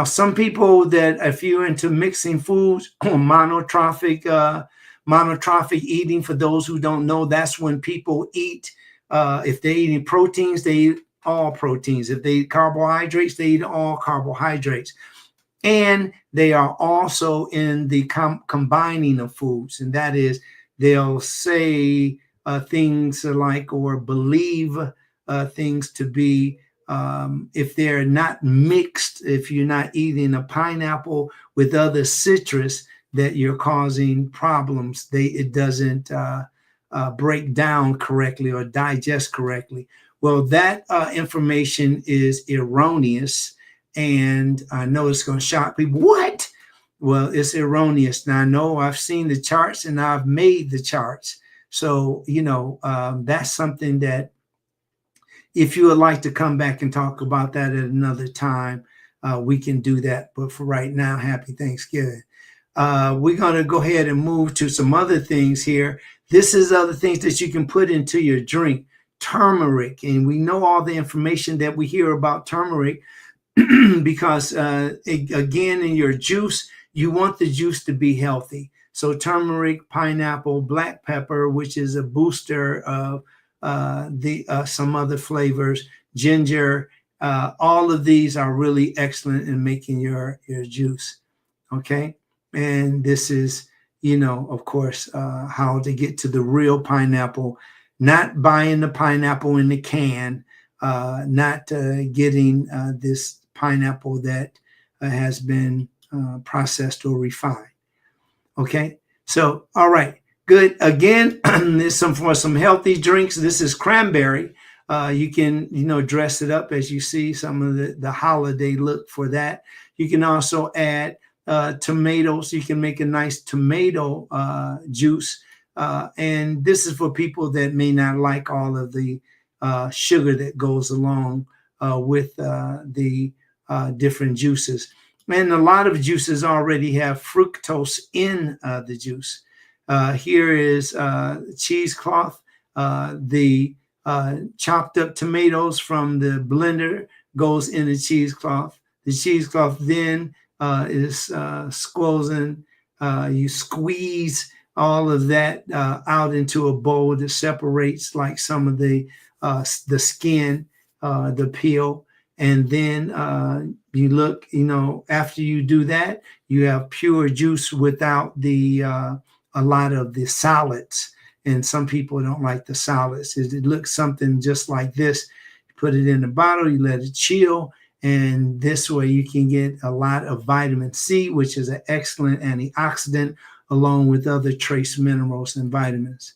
Speaker 4: some people that if you're into mixing foods, monotrophic eating, for those who don't know, that's when people eat, if they're eating proteins, they eat all proteins. If they eat carbohydrates, they eat all carbohydrates. And they are also in the combining of foods. And that is, they'll say things like, or believe things to be, if they're not mixed, if you're not eating a pineapple with other citrus, that you're causing problems. It doesn't break down correctly or digest correctly. Well, that information is erroneous. And I know it's going to shock people. What? Well, it's erroneous. Now, I know I've seen the charts and I've made the charts. So, you know, that's something that if you would like to come back and talk about that at another time, we can do that. But for right now, happy Thanksgiving. We're going to go ahead and move to some other things here. This is other things that you can put into your drink. Turmeric. And we know all the information that we hear about turmeric because, again, in your juice, you want the juice to be healthy. So turmeric, pineapple, black pepper, which is a booster of some other flavors, ginger, all of these are really excellent in making your juice. Okay. And this is, you know, of course, how to get to the real pineapple, not buying the pineapple in the can, not getting this pineapple that has been processed or refined. Okay. So, all right. Good. Again, there's for some healthy drinks. This is cranberry. You can, you know, dress it up as you see some of the holiday look for that. You can also add tomatoes. You can make a nice tomato juice. And this is for people that may not like all of the sugar that goes along with the different juices. And a lot of juices already have fructose in the juice. Here is cheesecloth. The chopped up tomatoes from the blender goes in the cheesecloth. The cheesecloth then is squozen. You squeeze all of that out into a bowl that separates like some of the skin, the peel. And then you look, you know, after you do that, you have pure juice without the a lot of the solids. And some people don't like the solids. It looks something just like this. You put it in a bottle, you let it chill, and this way you can get a lot of vitamin C, which is an excellent antioxidant, along with other trace minerals and vitamins.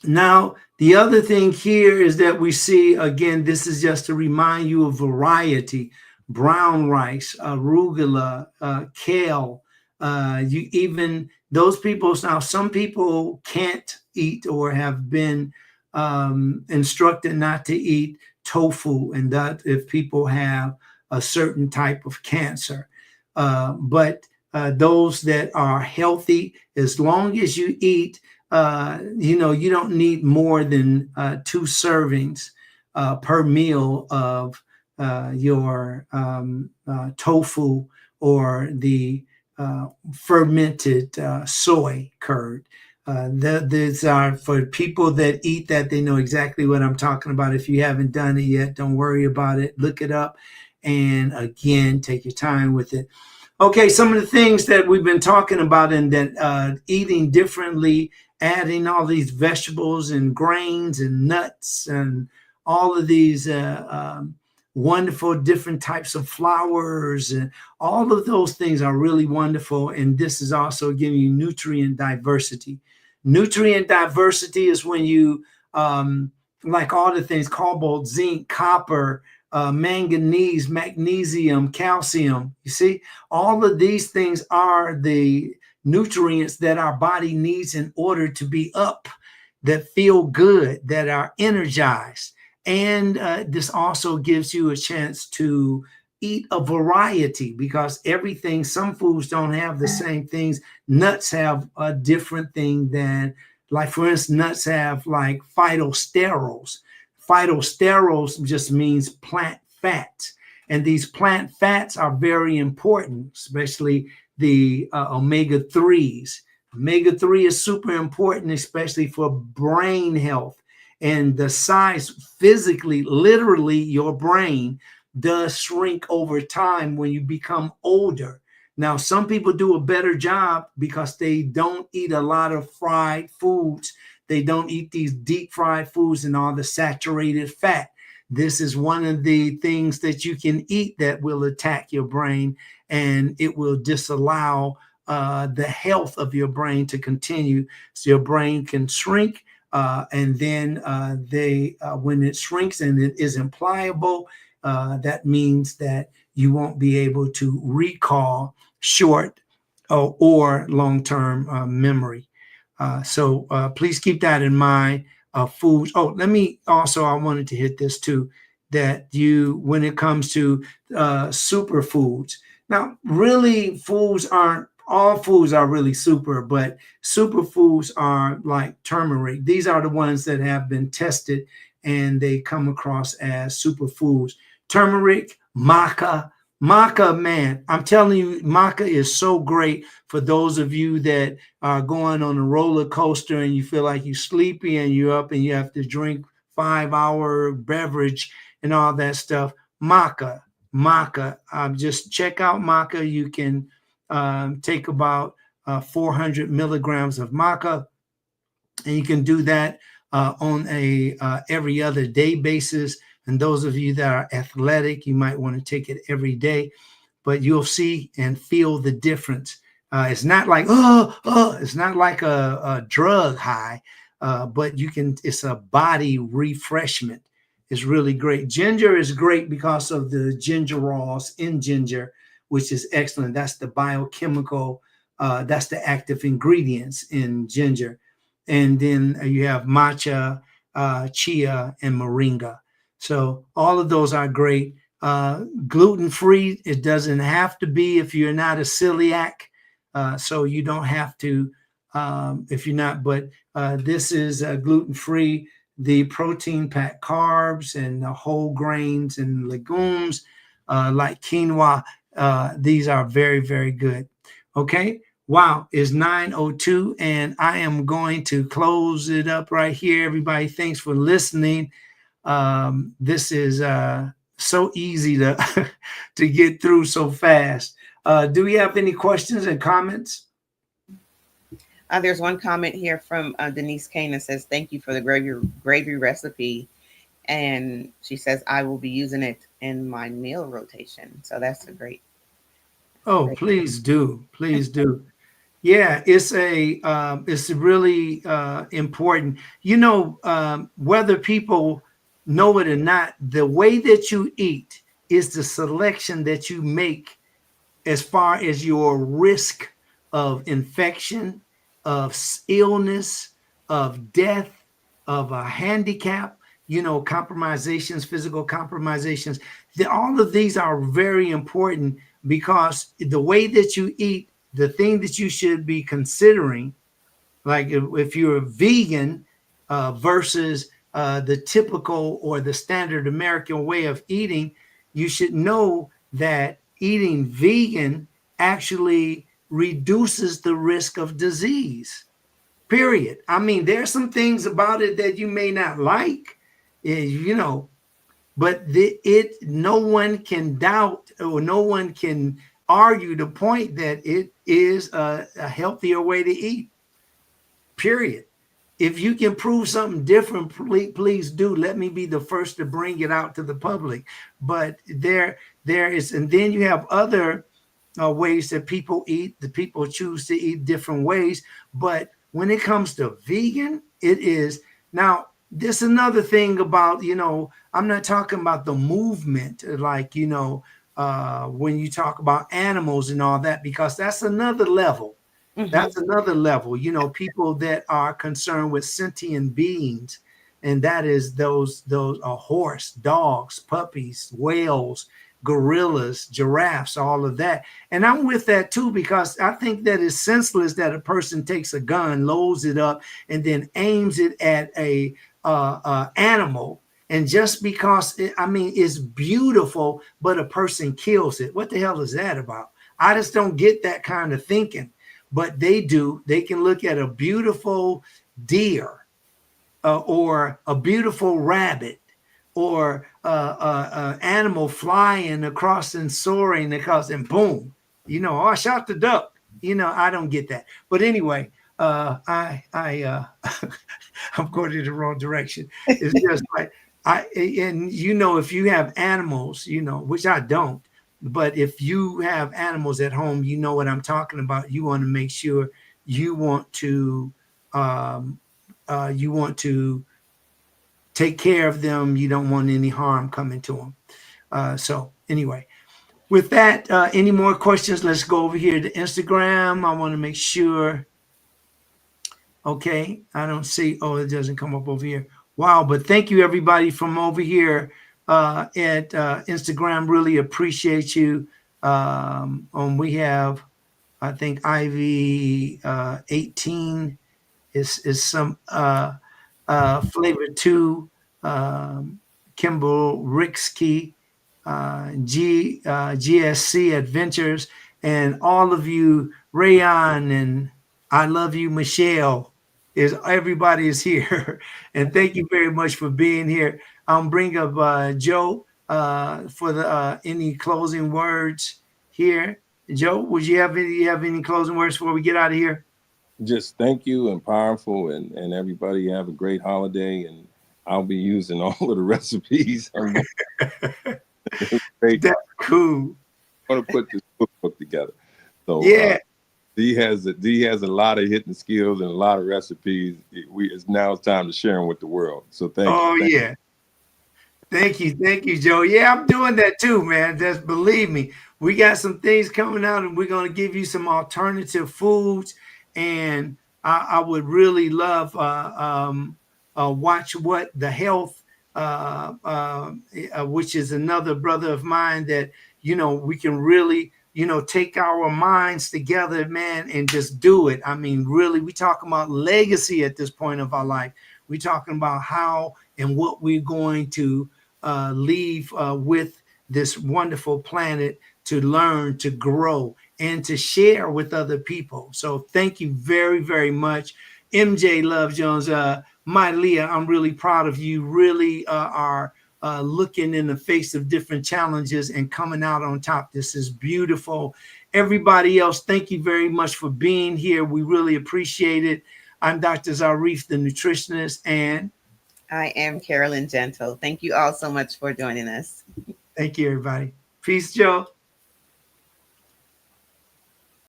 Speaker 4: Now, the other thing here is that we see, again, this is just to remind you of variety: brown rice, arugula, kale. Even those people, now some people can't eat or have been instructed not to eat tofu, and that if people have a certain type of cancer. But those that are healthy, as long as you eat you know, you don't need more than 2 servings per meal of your tofu or the fermented soy curd. These are for people that eat that. They know exactly what I'm talking about. If you haven't done it yet, don't worry about it. Look it up. And again, take your time with it. Okay, some of the things that we've been talking about, and that eating differently, adding all these vegetables and grains and nuts and all of these wonderful different types of flours, and all of those things are really wonderful. And this is also giving you nutrient diversity. Nutrient diversity is when you, like all the things, cobalt, zinc, copper, manganese, magnesium, calcium. You see, all of these things are the nutrients that our body needs in order to be up, that feel good, that are energized. And this also gives you a chance to eat a variety, because everything, some foods don't have the same things. Nuts have a different thing than, like, for instance, nuts have like phytosterols. Phytosterols just means plant fats. And these plant fats are very important, especially the omega-3s. Omega-3 is super important, especially for brain health. And the size, physically, literally, your brain does shrink over time when you become older. Now, some people do a better job because they don't eat a lot of fried foods. They don't eat these deep fried foods and all the saturated fat. This is one of the things that you can eat that will attack your brain, and it will disallow the health of your brain to continue. So your brain can shrink, and then when it shrinks and it isn't pliable, that means that you won't be able to recall short or long-term memory. So please keep that in mind. Foods. Oh, I wanted to hit this too, that when it comes to superfoods. Now, really, all foods are really super, but superfoods are like turmeric. These are the ones that have been tested and they come across as superfoods. Turmeric, maca. Maca, man, I'm telling you, maca is so great for those of you that are going on a roller coaster and you feel like you're sleepy and you're up and you have to drink 5-hour beverage and all that stuff. Maca, just check out maca. You can take about 400 milligrams of maca, and you can do that on a every other day basis. And those of you that are athletic, you might want to take it every day, but you'll see and feel the difference. It's not like, it's not like a drug high, but it's a body refreshment. It's really great. Ginger is great because of the gingerols in ginger, which is excellent. That's the biochemical, that's the active ingredients in ginger. And then you have matcha, chia, and moringa. So all of those are great. Gluten-free, it doesn't have to be if you're not a celiac. So you don't have to if you're not, but this is gluten-free. The protein-packed carbs and the whole grains and legumes like quinoa, these are very, very good. Okay. Wow, it's 9:02, and I am going to close it up right here. Everybody, thanks for listening. This is so easy to to get through so fast. Do we have any questions and comments?
Speaker 3: There's one comment here from Denise Kane that says, "Thank you for the gravy recipe," and she says, "I will be using it in my meal rotation." So that's a great.
Speaker 4: Oh, please do, please do. Yeah, it's really important. You know, whether people know it or not, the way that you eat is the selection that you make as far as your risk of infection, of illness, of death, of a handicap, compromisations, physical compromisations. All of these are very important, because the way that you eat, the thing that you should be considering Like if you're a vegan versus the typical or the standard American way of eating, you should know that eating vegan actually reduces the risk of disease. Period. I mean, there's some things about it that you may not like, you know, but no one can doubt or no one can argue the point that it is a healthier way to eat. Period. If you can prove something different, please do. Let me be the first to bring it out to the public. But there is, and then you have other ways that people eat. The people choose to eat different ways. But when it comes to vegan, it is now. There's another thing about, you know, I'm not talking about the movement, like, you know, when you talk about animals and all that, because that's another level. That's another level, you know, people that are concerned with sentient beings, and that is those a horse, dogs, puppies, whales, gorillas, giraffes, all of that. And I'm with that too, because I think that it's senseless that a person takes a gun, loads it up, and then aims it at a animal. And just because I mean, it's beautiful, but a person kills it. What the hell is that about? I just don't get that kind of thinking. But they do. They can look at a beautiful deer or a beautiful rabbit or animal flying across and soaring across, and boom, you know, oh, I shot the duck. You know, I don't get that. But anyway, I'm going in the wrong direction. It's just like and you know, if you have animals, you know, which I don't. But if you have animals at home, you know what I'm talking about. You want to make sure you want to take care of them. You don't want any harm coming to them. So anyway, with that, any more questions? Let's go over here to Instagram. I want to make sure. Okay, I don't see. Oh, it doesn't come up over here. Wow, but thank you everybody from over here at Instagram. Really appreciate you. We have, I think Ivy 18 is some flavor two. Kimball Ricksky, GSC Adventures, and all of you, Rayon, and I love you, Michelle. Is everybody is here, and thank you very much for being here. I'll bring up Joe for the any closing words here. Joe, would you have any closing words before we get out of here?
Speaker 5: Just thank you and powerful, and everybody have a great holiday, and I'll be using all of the recipes. Great.
Speaker 4: That's cool.
Speaker 5: I want to put this cookbook together. So
Speaker 4: yeah.
Speaker 5: D has a lot of hidden skills and a lot of recipes. It's now time to share them with the world. So thank you.
Speaker 4: Thank you, Joe. Yeah, I'm doing that too, man. Just believe me, we got some things coming out, and we're going to give you some alternative foods. And I would really love watch what the health, which is another brother of mine that, you know, we can really, you know, take our minds together, man, and just do it. I mean, really, we talking about legacy at this point of our life. We're talking about how and what we're going to leave with this wonderful planet to learn, to grow, and to share with other people. So thank you very, very much. MJ Love Jones, my Leah, I'm really proud of you. Really are looking in the face of different challenges and coming out on top. This is beautiful. Everybody else, thank you very much for being here. We really appreciate it. I'm Dr. Zarif, the nutritionist, and
Speaker 3: I am Carolyn Gentle. Thank you all so much for joining us.
Speaker 4: Thank you, everybody. Peace, Joe.